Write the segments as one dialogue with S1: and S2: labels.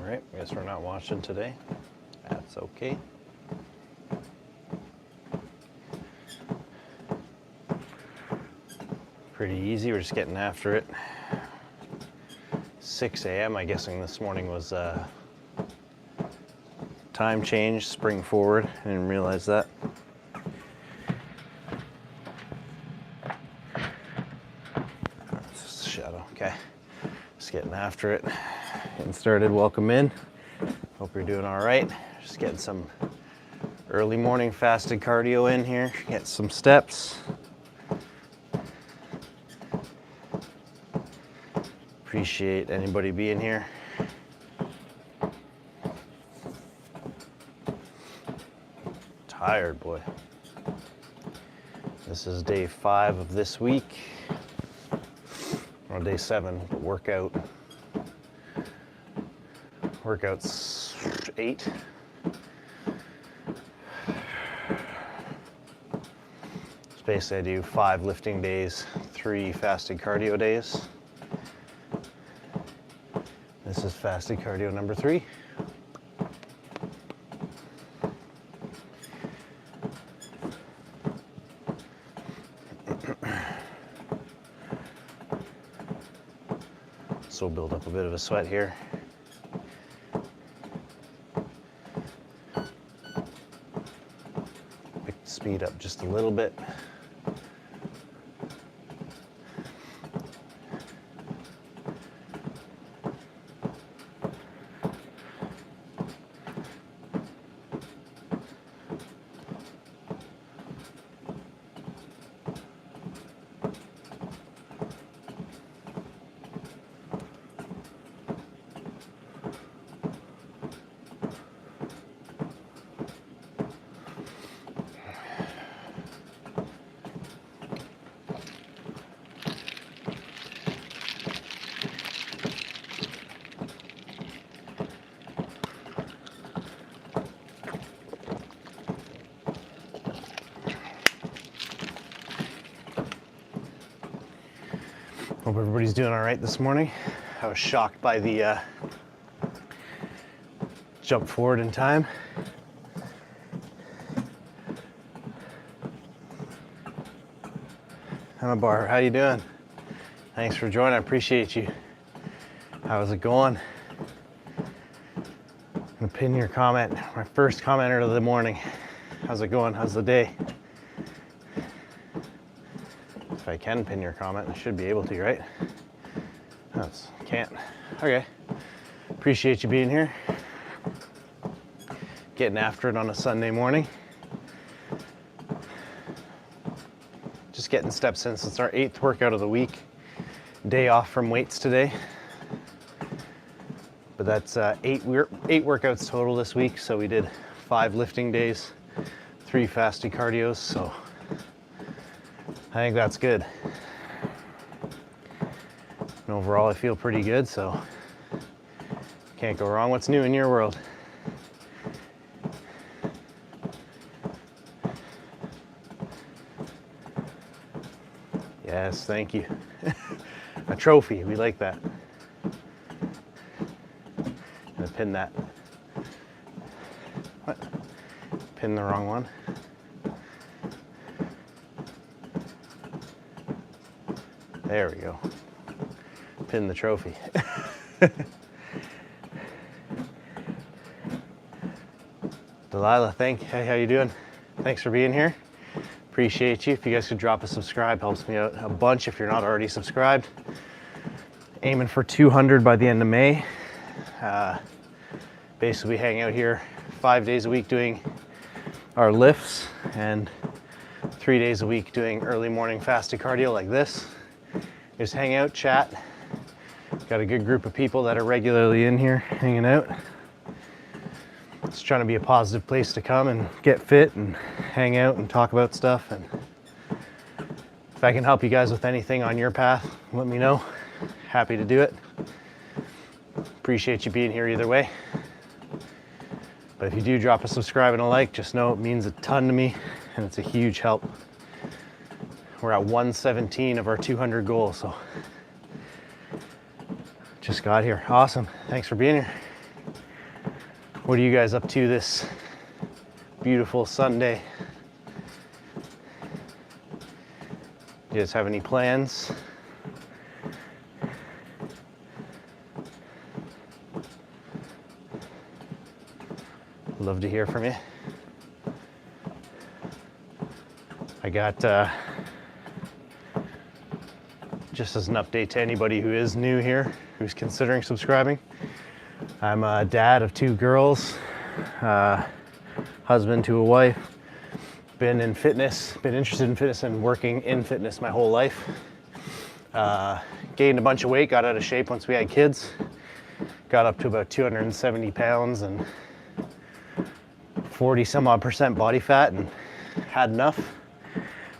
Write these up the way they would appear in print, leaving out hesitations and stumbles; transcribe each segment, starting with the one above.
S1: Alright, guess we're not watching today. That's okay. Pretty easy, we're just getting after it. 6 a.m. I'm guessing this morning was time change, spring forward. I didn't realize that. It's a shadow, okay. Just getting after it. Getting started, welcome in. Hope you're doing all right. Just getting some early morning fasted cardio in here. Get some steps. Appreciate anybody being here. Tired, boy. This is day 5 of this week. Or day 7, but workouts 8. So basically I do 5 lifting days, 3 fasted cardio days. This is fasted cardio number 3. So build up a bit of a sweat here. Pick the speed up just a little bit. Hope everybody's doing all right this morning. I was shocked by the jump forward in time. Emma Bar, how you doing? Thanks for joining, I appreciate you. How's it going? I'm gonna pin your comment, my first commenter of the morning. How's it going? How's the day? If I can pin your comment, I should be able to, right? Can't. Okay. Appreciate you being here. Getting after it on a Sunday morning. Just getting steps in. It's our 8th workout of the week. Day off from weights today. But that's 8 workouts total this week. So we did 5 lifting days, 3 fasted cardios. So I think that's good. And overall, I feel pretty good, so can't go wrong. What's new in your world? Yes, thank you. A trophy, we like that. I'm gonna pin that. What? Pin the wrong one. There we go. Pin the trophy. Delilah, hey, how you doing? Thanks for being here. Appreciate you. If you guys could drop a subscribe, helps me out a bunch if you're not already subscribed. Aiming for 200 by the end of May. Basically, we hang out here 5 days a week doing our lifts and 3 days a week doing early morning fasted cardio like this. Just hang out, chat. Got a good group of people that are regularly in here hanging out. Just trying to be a positive place to come and get fit and hang out and talk about stuff. And if I can help you guys with anything on your path, let me know. Happy to do it. Appreciate you being here either way. But if you do drop a subscribe and a like, just know it means a ton to me and it's a huge help. We're at 117 of our 200 goal, so just got here. Awesome. Thanks for being here. What are you guys up to this beautiful Sunday? You guys have any plans? Love to hear from you. I got, just as an update to anybody who is new here, who's considering subscribing, I'm a dad of 2 girls, husband to a wife, been in fitness, been interested in fitness and working in fitness my whole life. Gained a bunch of weight, got out of shape once we had kids, got up to about 270 pounds and 40 some odd % body fat and had enough.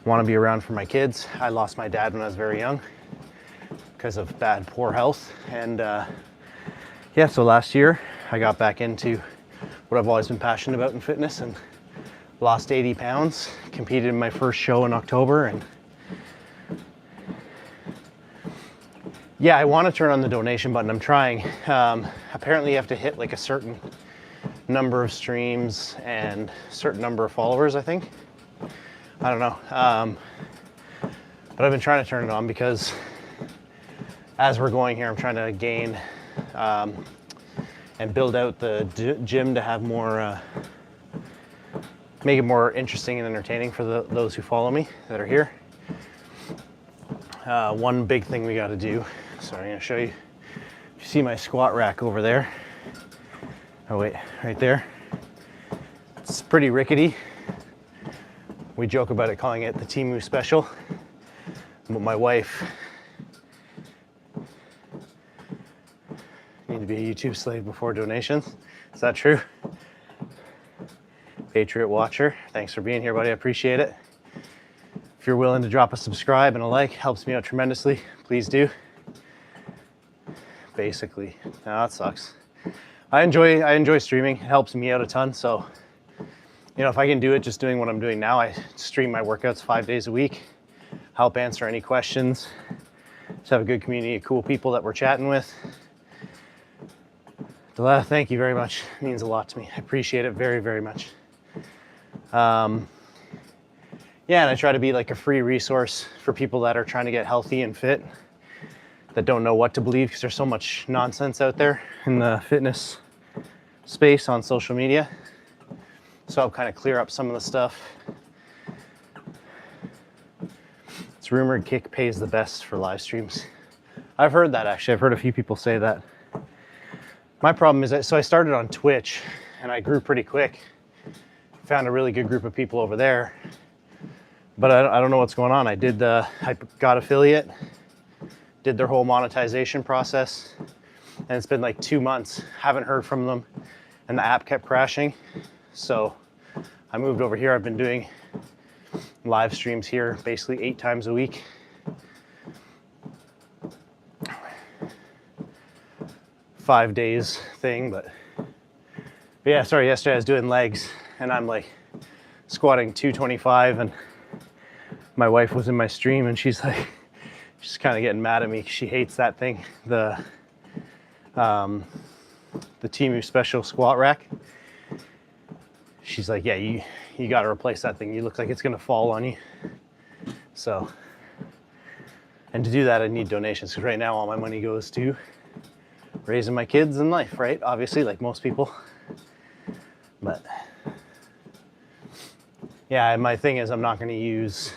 S1: Want to be around for my kids. I lost my dad when I was very young because of poor health. And yeah, so last year I got back into what I've always been passionate about in fitness and lost 80 pounds, competed in my first show in October. And yeah, I want to turn on the donation button. I'm trying. Apparently you have to hit like a certain number of streams and certain number of followers, I think. I don't know. But I've been trying to turn it on because as we're going here, I'm trying to gain and build out the gym to have more, make it more interesting and entertaining for those who follow me that are here. One big thing we got to do, sorry, I'm going to show you. You see my squat rack over there? Oh wait, right there. It's pretty rickety. We joke about it, calling it the Temu Special. But my wife, need to be a YouTube slave before donations. Is that true? Patriot Watcher, thanks for being here, buddy. I appreciate it. If you're willing to drop a subscribe and a like, helps me out tremendously. Please do. Basically, no, that sucks. I enjoy streaming. It helps me out a ton. So, you know, if I can do it just doing what I'm doing now, I stream my workouts 5 days a week, help answer any questions, just have a good community of cool people that we're chatting with. Deletta, thank you very much. It means a lot to me. I appreciate it very, very much. Yeah, and I try to be like a free resource for people that are trying to get healthy and fit, that don't know what to believe because there's so much nonsense out there in the fitness space on social media. So I'll kind of clear up some of the stuff. It's rumored Kick pays the best for live streams. I've heard that actually. I've heard a few people say that. My problem is that, so I started on Twitch and I grew pretty quick. Found a really good group of people over there. But I don't know what's going on. I got affiliate, did their whole monetization process, and it's been like 2 months. Haven't heard from them, and the app kept crashing. So I moved over here. I've been doing live streams here basically 8 times a week. Five days thing, but yeah, sorry, yesterday I was doing legs and I'm like squatting 225 and my wife was in my stream and she's like, she's kind of getting mad at me because she hates that thing, the Temu Special squat rack. She's like, yeah, you got to replace that thing. You look like it's going to fall on you. So, and to do that, I need donations because right now all my money goes to raising my kids and life, right? Obviously, like most people. But yeah, my thing is I'm not going to use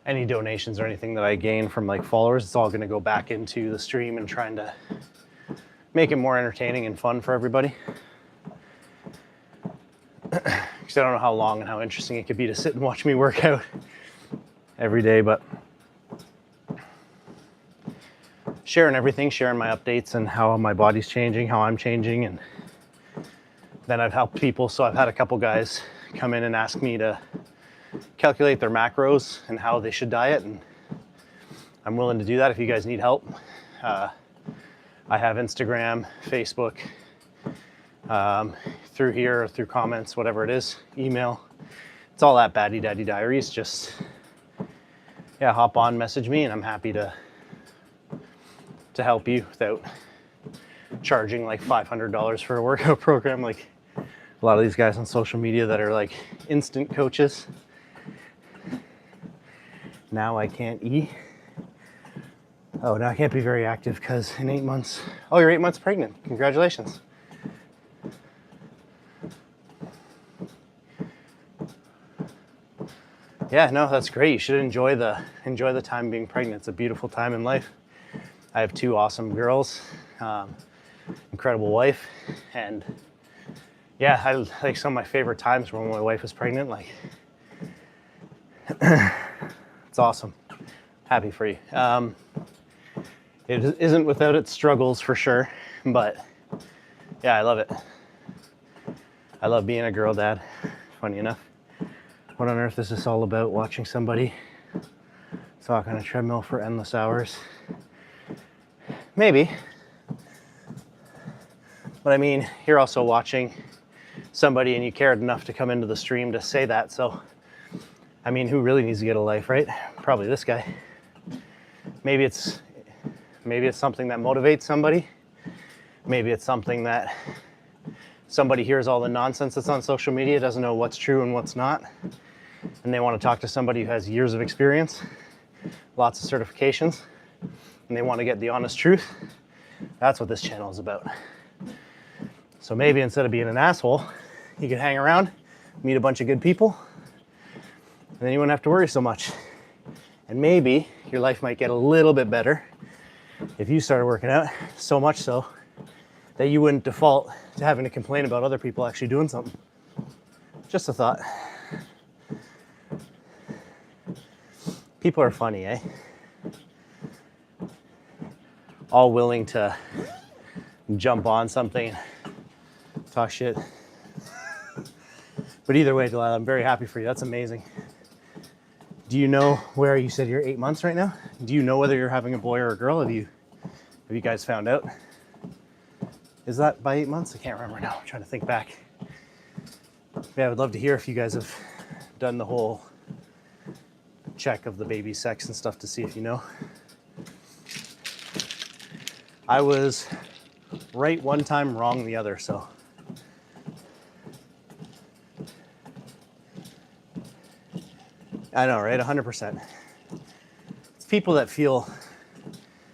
S1: any donations or anything that I gain from like followers. It's all going to go back into the stream and trying to make it more entertaining and fun for everybody. Because I don't know how long and how interesting it could be to sit and watch me work out every day, but sharing everything, sharing my updates and how my body's changing, how I'm changing. And then I've helped people. So I've had a couple guys come in and ask me to calculate their macros and how they should diet. And I'm willing to do that if you guys need help. I have Instagram, Facebook, through here or through comments, whatever it is, email. It's all at Baddiedaddydiaries. Just, yeah, hop on, message me, and I'm happy to help you without charging like $500 for a workout program like a lot of these guys on social media that are like instant coaches. Now I can't eat. Oh, now I can't be very active because in 8 months. Oh, you're 8 months pregnant. Congratulations. Yeah, no, that's great. You should enjoy the time being pregnant. It's a beautiful time in life. I have 2 awesome girls, incredible wife, and yeah, I like some of my favorite times when my wife was pregnant. Like, it's awesome. Happy for you. It isn't without its struggles for sure, but yeah, I love it. I love being a girl dad. Funny enough. What on earth is this all about? Watching somebody talk on a treadmill for endless hours? Maybe. But I mean, you're also watching somebody and you cared enough to come into the stream to say that. So, I mean, who really needs to get a life, right? Probably this guy. Maybe it's something that motivates somebody. Maybe it's something that somebody hears all the nonsense that's on social media, doesn't know what's true and what's not, and they want to talk to somebody who has years of experience, lots of certifications, and they want to get the honest truth. That's what this channel is about. So maybe instead of being an asshole, you could hang around, meet a bunch of good people, and then you wouldn't have to worry so much. And maybe your life might get a little bit better if you started working out, so much so that you wouldn't default to having to complain about other people actually doing something. Just a thought. People are funny, eh? All willing to jump on something, talk shit. But either way, Delilah, I'm very happy for you. That's amazing. Do you know where you said you're 8 months right now? Do you know whether you're having a boy or a girl? Have you guys found out? Is that by 8 months? I can't remember now. I'm trying to think back. Yeah, I would love to hear if you guys have done the whole check of the baby's sex and stuff to see if you know. I was right one time, wrong the other, so. I know, right? 100%. It's people that feel.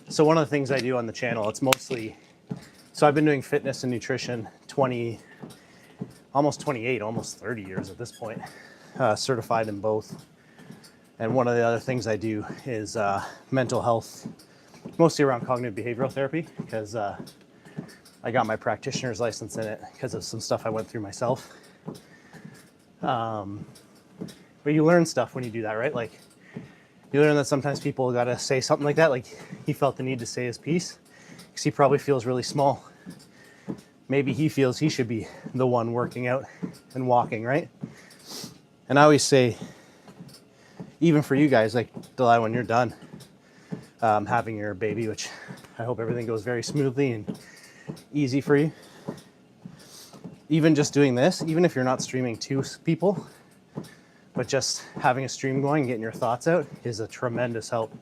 S1: So one of the things I do on the channel, it's mostly, so I've been doing fitness and nutrition almost 28, almost 30 years at this point, certified in both. And one of the other things I do is mental health, mostly around cognitive behavioral therapy, because I got my practitioner's license in it because of some stuff I went through myself. But you learn stuff when you do that, right? Like, you learn that sometimes people gotta say something like that. Like, he felt the need to say his piece because he probably feels really small. Maybe he feels he should be the one working out and walking, right? And I always say, even for you guys, like, Delilah, when you're done having your baby, which I hope everything goes very smoothly and easy for you. Even just doing this, even if you're not streaming to people, but just having a stream going, getting your thoughts out is a tremendous help.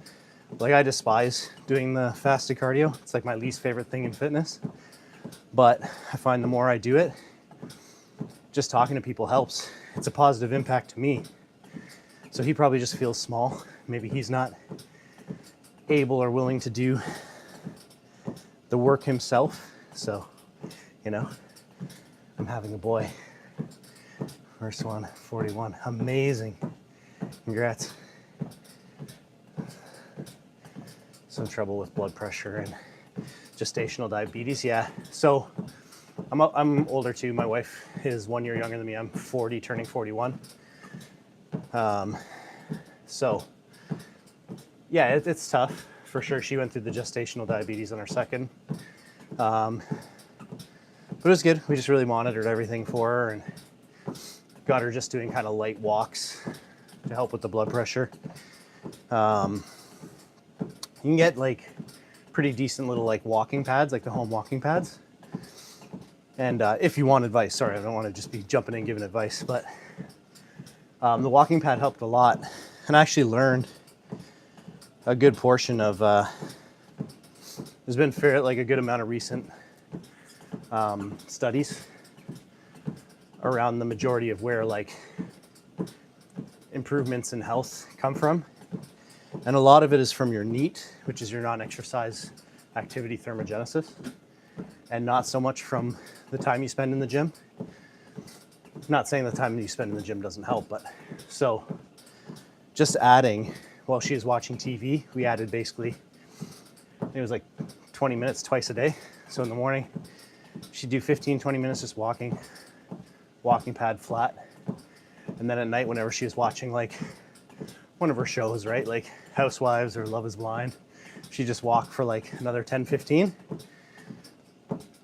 S1: Like, I despise doing the fasted cardio. It's like my least favorite thing in fitness. But I find the more I do it, just talking to people helps. It's a positive impact to me. So he probably just feels small. Maybe he's not able or willing to do the work himself. So, you know, I'm having a boy. First one, 41. Amazing. Congrats. Some trouble with blood pressure and gestational diabetes. Yeah. So I'm older too. My wife is 1 year younger than me. I'm 40, turning 41. So yeah, it's tough for sure. She went through the gestational diabetes on her second. But it was good. We just really monitored everything for her and got her just doing kind of light walks to help with the blood pressure. You can get like pretty decent little like walking pads, like the home walking pads. And if you want advice, sorry, I don't want to just be jumping in giving advice, but the walking pad helped a lot. And I actually learned a good portion of, there's been a good amount of recent studies around the majority of where like improvements in health come from. And a lot of it is from your NEAT, which is your non-exercise activity thermogenesis, and not so much from the time you spend in the gym. Not saying the time you spend in the gym doesn't help, but so just adding, while she was watching TV, we added basically, it was like 20 minutes twice a day. So in the morning, she'd do 15, 20 minutes just walking pad flat. And then at night, whenever she was watching like one of her shows, right? Like Housewives or Love is Blind, she'd just walk for like another 10, 15.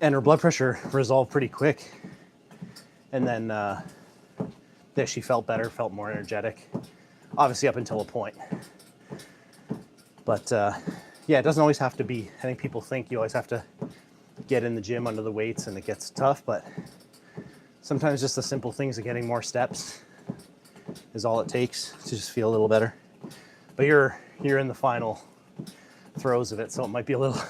S1: And her blood pressure resolved pretty quick. And then she felt better, felt more energetic, obviously up until a point. But yeah, it doesn't always have to be. I think people think you always have to get in the gym under the weights and it gets tough, but sometimes just the simple things of getting more steps is all it takes to just feel a little better. But you're in the final throes of it, so it might be a little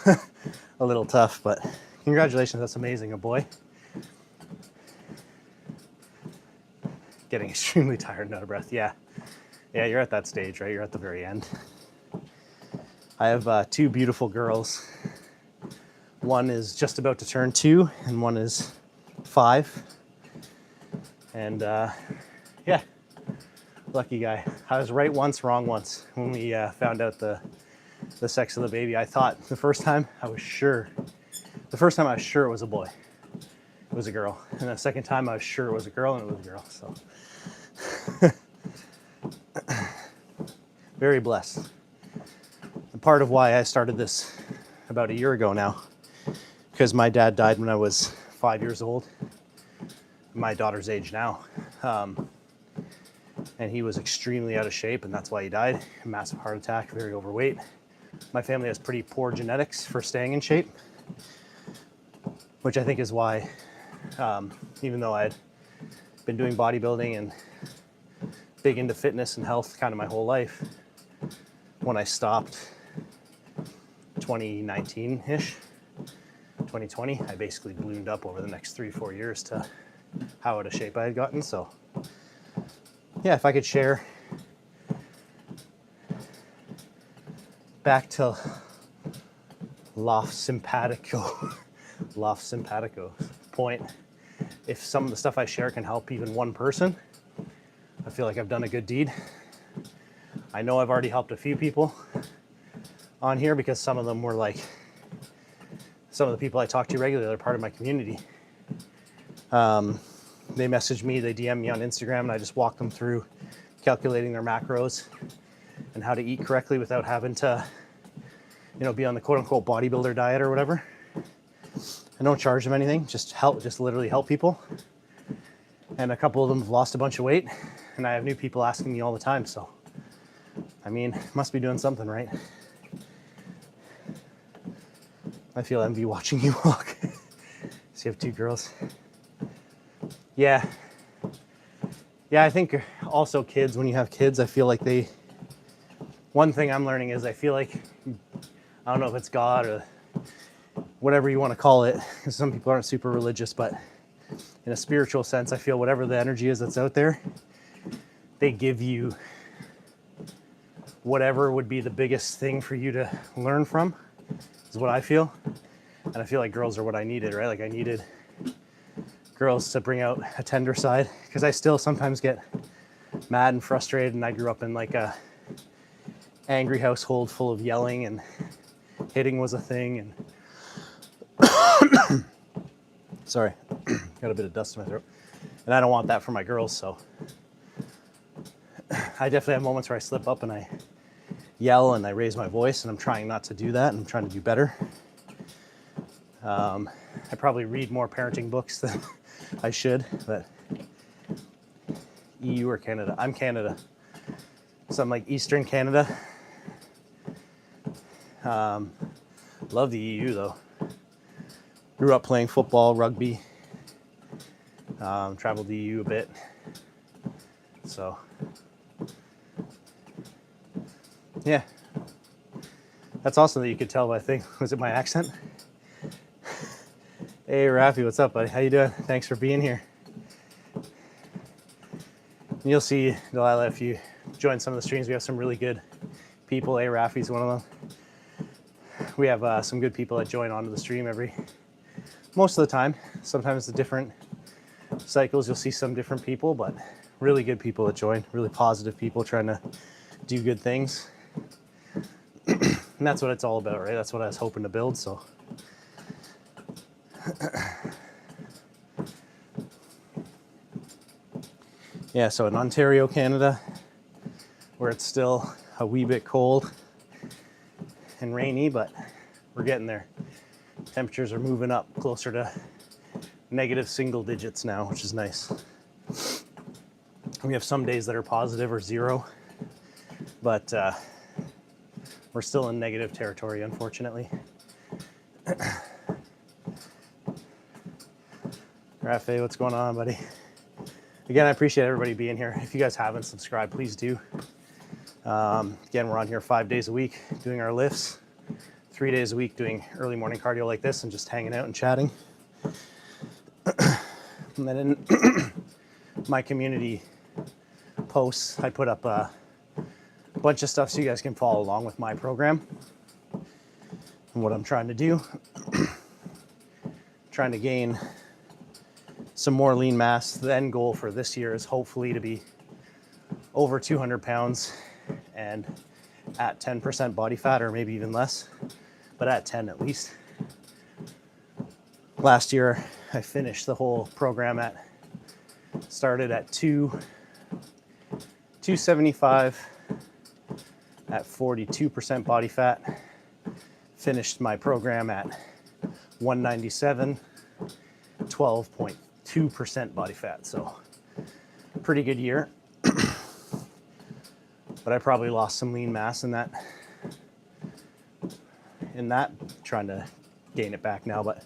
S1: a little tough, but congratulations, that's amazing, a boy. Getting extremely tired and out of breath. Yeah, you're at that stage, right? You're at the very end. I have 2 beautiful girls. One is just about to turn 2 and one is 5. And yeah, lucky guy. I was right once, wrong once. When we found out the sex of the baby, I thought the first time I was sure it was a boy. It was a girl. And the second time I was sure it was a girl, and it was a girl. So very blessed. And part of why I started this about a year ago now, because my dad died when I was 5 years old, my daughter's age now. And he was extremely out of shape, and that's why he died. A massive heart attack, very overweight. My family has pretty poor genetics for staying in shape, which I think is why, even though I'd been doing bodybuilding and big into fitness and health kind of my whole life, when I stopped 2019-ish, 2020, I basically ballooned up over the next 3-4 years to how out of shape I had gotten. So yeah, if I could share back to loft simpatico point, if some of the stuff I share can help even one person, I feel like I've done a good deed. I know I've already helped a few people on here because some of them were like, some of the people I talk to regularly are part of my community. They message me, they DM me on Instagram, and I just walk them through calculating their macros and how to eat correctly without having to, be on the quote unquote bodybuilder diet or whatever. I don't charge them anything, just literally help people. And a couple of them have lost a bunch of weight, and I have new people asking me all the time. So, I mean, must be doing something right. I feel envy watching you walk. So you have 2 girls. Yeah, I think also kids, when you have kids, I feel like one thing I'm learning is I feel like, I don't know if it's God or whatever you want to call it, because some people aren't super religious, but in a spiritual sense, I feel whatever the energy is that's out there, they give you whatever would be the biggest thing for you to learn from, is what I feel. And I feel like girls are what I needed, right? Like I needed girls to bring out a tender side, because I still sometimes get mad and frustrated, and I grew up in like a angry household full of yelling, and hitting was a thing, and sorry, got a bit of dust in my throat, and I don't want that for my girls. So I definitely have moments where I slip up and I yell and I raise my voice, and I'm trying not to do that, and I'm trying to do better. I probably read more parenting books than I should, but EU or Canada? I'm Canada. So I'm like Eastern Canada. Love the EU though. Grew up playing football, rugby. Traveled the EU a bit. So, yeah. That's awesome that you could tell by thing. Was it my accent? Hey, Rafi, what's up, buddy? How you doing? Thanks for being here. And you'll see, Delilah, if you join some of the streams, we have some really good people. Hey, Rafi's one of them. We have some good people that join onto the stream most of the time. Sometimes the different cycles, you'll see some different people, but really good people that join, really positive people trying to do good things. And that's what it's all about, right? That's what I was hoping to build, so. Yeah, so in Ontario, Canada, where it's still a wee bit cold and rainy, but we're getting there. Temperatures are moving up closer to negative single digits now, which is nice. We have some days that are positive or zero, but we're still in negative territory, unfortunately. Rafe, what's going on, buddy? Again, I appreciate everybody being here. If you guys haven't subscribed, please do. Again, we're on here 5 days a week doing our lifts, 3 days a week doing early morning cardio like this and just hanging out and chatting. And then in my community posts, I put up a bunch of stuff so you guys can follow along with my program and what I'm trying to do. Trying to gain some more lean mass. The end goal for this year is hopefully to be over 200 pounds and at 10% body fat, or maybe even less, but at 10 at least. Last year, I finished the whole program started at 275 at 42% body fat. Finished my program at 197, 12.2% body fat. So pretty good year. But I probably lost some lean mass in that, trying to gain it back now. But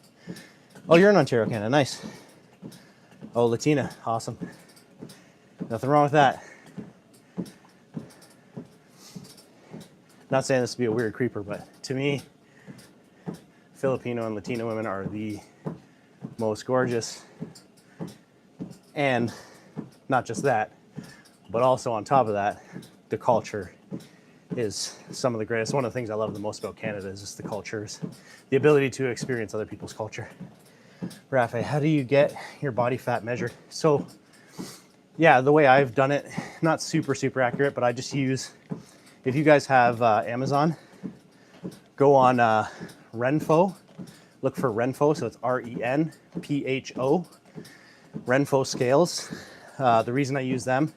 S1: oh, you're in Ontario, Canada, nice. Oh, Latina, awesome. Nothing wrong with that. Not saying this to be a weird creeper, but to me, Filipino and Latino women are the most gorgeous. And not just that, but also on top of that, the culture is some of the greatest. One of the things I love the most about Canada is just the cultures, the ability to experience other people's culture. Rafe, how do you get your body fat measured? So yeah, the way I've done it, not super accurate, but I just use, if you guys have Amazon, go on Renpho, look for Renpho, so it's RENPHO, Renpho scales. The reason I use them,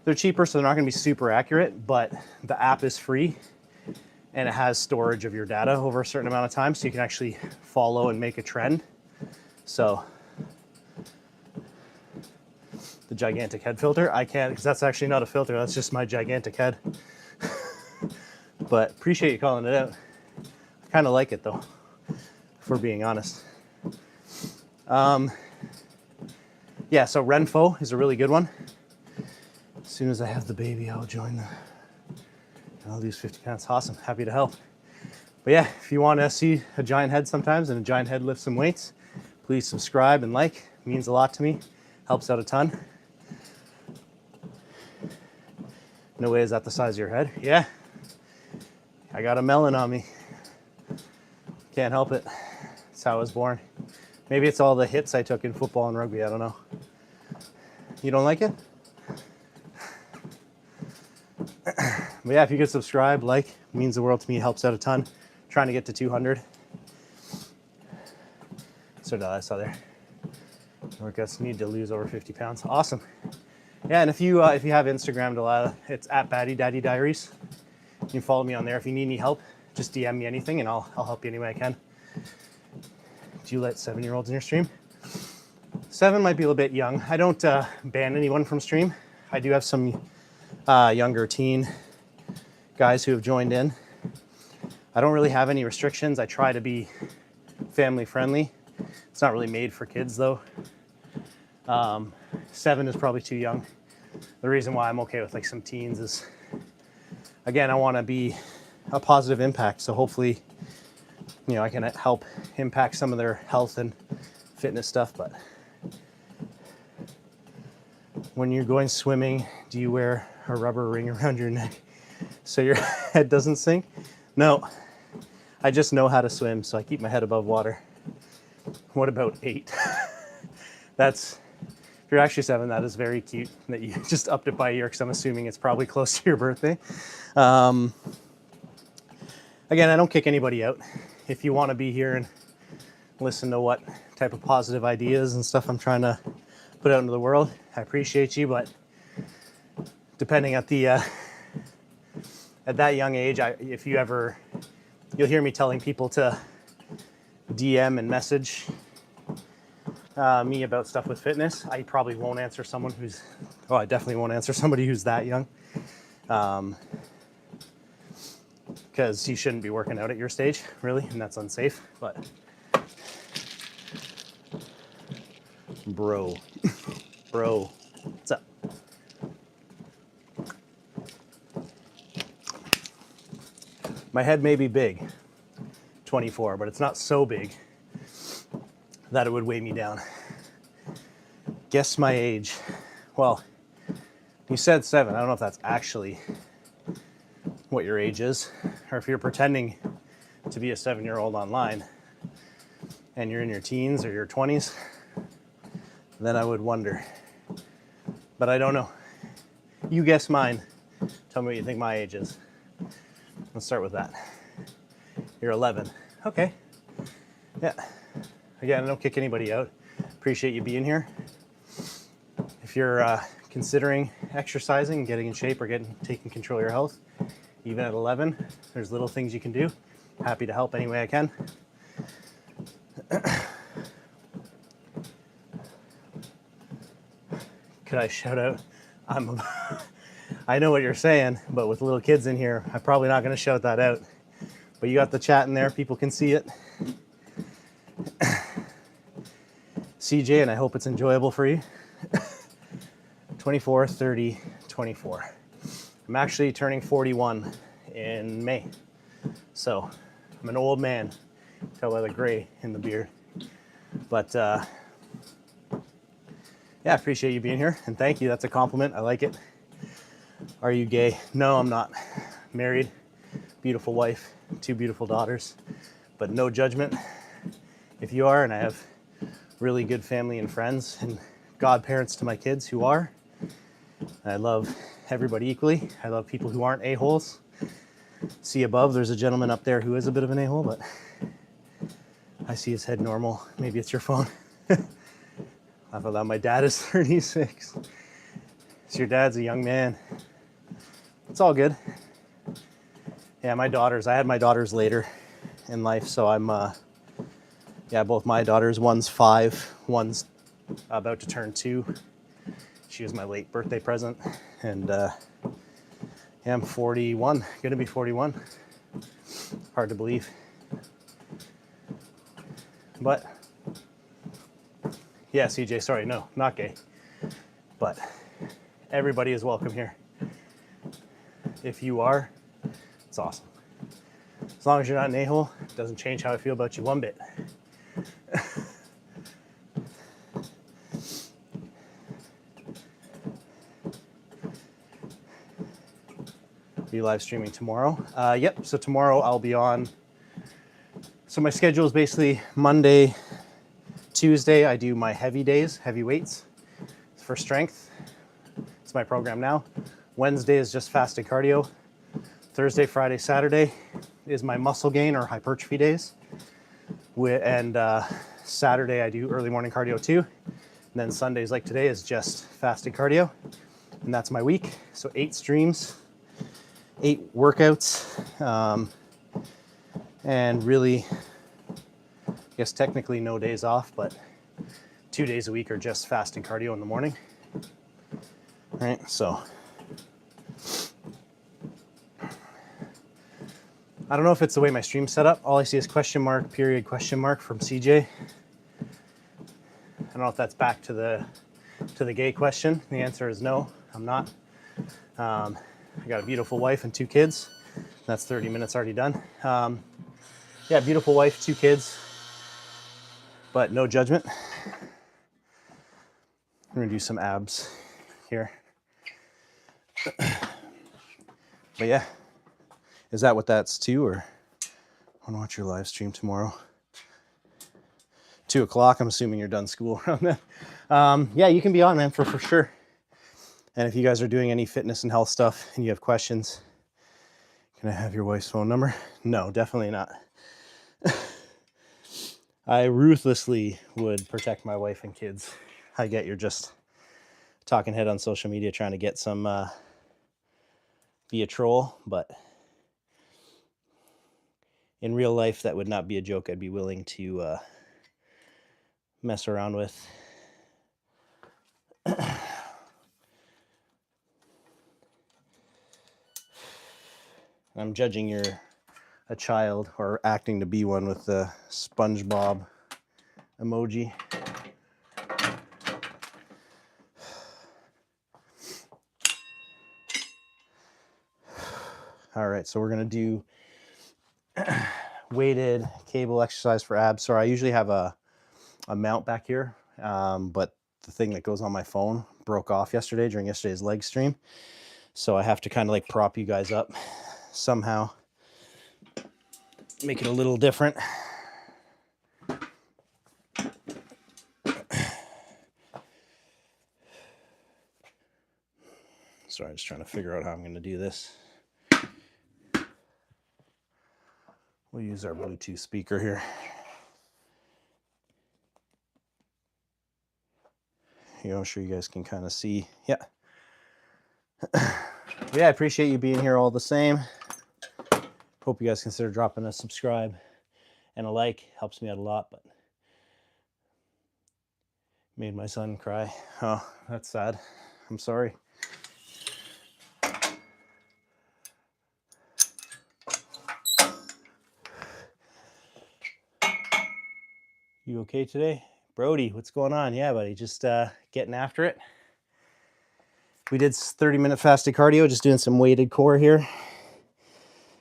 S1: they're cheaper, so they're not gonna be super accurate, but the app is free and it has storage of your data over a certain amount of time, so you can actually follow and make a trend. So the gigantic head filter, I can't, because that's actually not a filter, that's just my gigantic head. But appreciate you calling it out. I kind of like it though, if we're being honest. Yeah, so Renpho is a really good one. As soon as I have the baby, I'll join I'll lose 50 pounds. Awesome, happy to help. But yeah, if you want to see a giant head sometimes and a giant head lift some weights, please subscribe and like. It means a lot to me, helps out a ton. No way is that the size of your head? Yeah, I got a melon on me. Can't help it. That's how I was born. Maybe it's all the hits I took in football and rugby, I don't know. You don't like it? But yeah, if you could subscribe, like, it means the world to me, helps out a ton. Trying to get to 200. So I saw there. Workouts need to lose over 50 pounds. Awesome. Yeah, and if you have Instagram, Delilah, it's at Baddiedaddydiaries. You can follow me on there. If you need any help, just DM me anything and I'll help you any way I can. Do you let 7-year-olds in your stream? 7 might be a little bit young. I don't ban anyone from stream. I do have some younger teen guys who have joined in. I don't really have any restrictions. I try to be family friendly. It's not really made for kids though. 7 is probably too young. The reason why I'm okay with like some teens is, again, I want to be a positive impact. So hopefully, you know, I can help impact some of their health and fitness stuff. But when you're going swimming, do you wear a rubber ring around your neck so your head doesn't sink? No, I just know how to swim, so I keep my head above water. What about 8? That's, if you're actually 7, that is very cute that you just upped it by a year, because I'm assuming it's probably close to your birthday. Again, I don't kick anybody out. If you want to be here and listen to what type of positive ideas and stuff I'm trying to put out into the world, I appreciate you, but depending at the at that young age, if you ever, you'll hear me telling people to DM and message me about stuff with fitness. I probably won't answer someone who's, oh, I definitely won't answer somebody who's that young, because you shouldn't be working out at your stage, really, and that's unsafe. But bro, what's up? My head may be big, 24, but it's not so big that it would weigh me down. Guess my age. Well, you said 7. I don't know if that's actually what your age is, or if you're pretending to be a 7-year-old online and you're in your teens or your 20s, then I would wonder. But I don't know. You guess mine. Tell me what you think my age is. Let's start with that. You're 11. Okay. Yeah. Again, I don't kick anybody out. Appreciate you being here. If you're considering exercising, getting in shape, or taking control of your health, even at 11, there's little things you can do. Happy to help any way I can. Could I shout out? I know what you're saying, but with little kids in here, I'm probably not going to shout that out. But you got the chat in there, people can see it. CJ, and I hope it's enjoyable for you. 24, 30, 24. I'm actually turning 41 in May. So I'm an old man. Tell by the gray in the beard. But yeah, I appreciate you being here, and thank you. That's a compliment. I like it. Are you gay? No, I'm not. Married, beautiful wife, 2 beautiful daughters, but no judgment if you are, and I have really good family and friends and godparents to my kids who are. I love everybody equally. I love people who aren't a-holes. See above, there's a gentleman up there who is a bit of an a-hole, but I see his head normal. Maybe it's your phone. I thought my dad is 36. So your dad's a young man. It's all good. Yeah, I had my daughters later in life, so I'm, yeah, both my daughters, one's 5, one's about to turn 2. She was my late birthday present, and yeah, I'm 41, gonna be 41. Hard to believe. But, yeah, CJ, sorry, no, not gay. But everybody is welcome here. If you are, it's awesome. As long as you're not an a-hole, it doesn't change how I feel about you one bit. Are you live streaming tomorrow? Yep, so tomorrow I'll be on. So my schedule is basically Monday, Tuesday, I do my heavy days, heavy weights for strength. It's my program now. Wednesday is just fasted cardio. Thursday, Friday, Saturday is my muscle gain or hypertrophy days. And Saturday I do early morning cardio too. And then Sundays like today is just fasted cardio. And that's my week. So 8 streams, 8 workouts, and really, I guess technically no days off, but 2 days a week are just fasted cardio in the morning. All right, so I don't know if it's the way my stream's set up. All I see is question mark, period, question mark from CJ. I don't know if that's back to the gay question. The answer is no, I'm not. I got a beautiful wife and 2 kids. That's 30 minutes already done. Yeah, beautiful wife, 2 kids, but no judgment. I'm gonna do some abs here. But yeah, is that what that's to, or I wanna watch your live stream tomorrow? 2 o'clock, I'm assuming you're done school around then. Yeah, you can be on, man, for sure. And if you guys are doing any fitness and health stuff and you have questions, can I have your wife's phone number? No, definitely not. I ruthlessly would protect my wife and kids. I get you're just talking head on social media trying to get some, be a troll, but in real life, that would not be a joke I'd be willing to mess around with. I'm judging you're a child or acting to be one with the SpongeBob emoji. All right, so we're gonna do weighted cable exercise for abs. So I usually have a mount back here, but the thing that goes on my phone broke off yesterday during yesterday's leg stream. So I have to kind of like prop you guys up somehow, make it a little different. Sorry, just trying to figure out how I'm going to do this. We'll use our Bluetooth speaker here. You know, I'm sure you guys can kind of see. Yeah. Yeah, I appreciate you being here all the same. Hope you guys consider dropping a subscribe and a like. Helps me out a lot, but made my son cry. Oh, that's sad. I'm sorry. You okay today? Brody, what's going on? Yeah, buddy, just getting after it. We did 30-minute fasted cardio, just doing some weighted core here.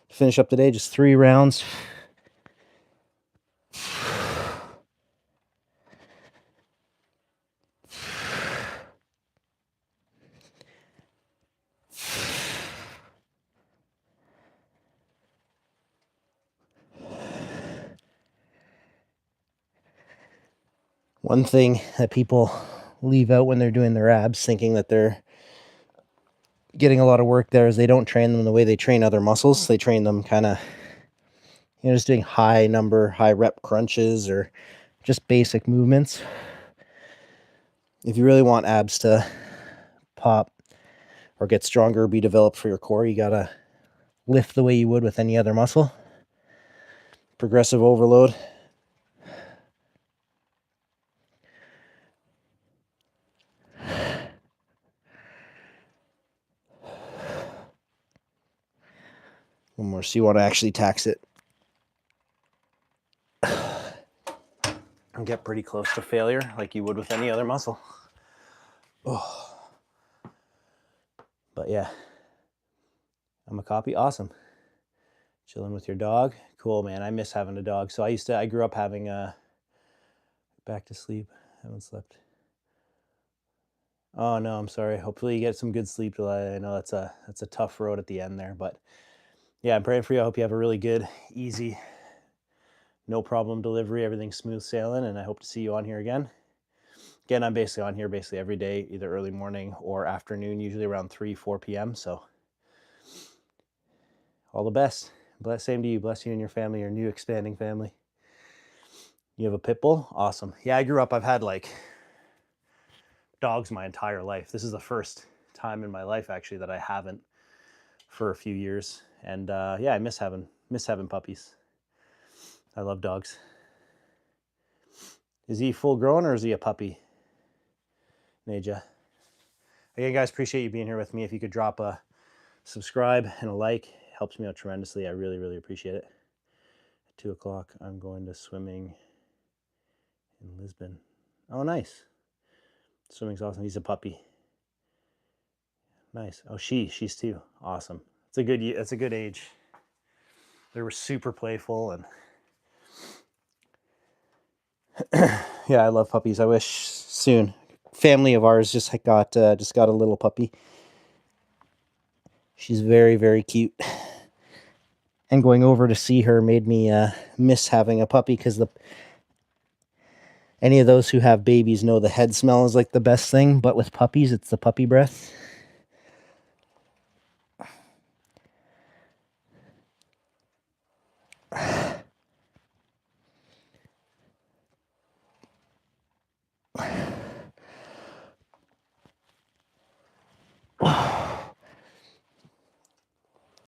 S1: Finish up today, just 3 rounds. One thing that people leave out when they're doing their abs, thinking that they're getting a lot of work there, is they don't train them the way they train other muscles. They train them kind of, you know, just doing high rep crunches or just basic movements. If you really want abs to pop or get stronger or be developed for your core, you gotta lift the way you would with any other muscle. Progressive overload. One more, so you want to actually tax it and get pretty close to failure like you would with any other muscle. Oh. But yeah, I'm a copy. Awesome. Chilling with your dog. Cool, man. I miss having a dog. So I grew up having back to sleep. Haven't slept. Oh no, I'm sorry. Hopefully you get some good sleep. I know that's a tough road at the end there, but yeah, I'm praying for you. I hope you have a really good, easy, no problem delivery. Everything's smooth sailing, and I hope to see you on here again. Again, I'm basically on here every day, either early morning or afternoon, usually around 3-4 p.m. So all the best. Same to you. Bless you and your family, your new expanding family. You have a pit bull? Awesome. Yeah, I grew up, I've had like dogs my entire life. This is the first time in my life actually that I haven't for a few years. And yeah, I miss having puppies. I love dogs. Is he full grown or is he a puppy? Naja. Again, guys, appreciate you being here with me. If you could drop a subscribe and a like, helps me out tremendously. I really, really appreciate it. At 2 o'clock, I'm going to swimming in Lisbon. Oh, nice. Swimming's awesome. He's a puppy. Nice. Oh, she's too. Awesome. It's a good age. They were super playful and yeah, I love puppies. I wish soon. Family of ours just got a little puppy. She's very, very cute. And going over to see her made me miss having a puppy, because any of those who have babies know the head smell is like the best thing, but with puppies, it's the puppy breath.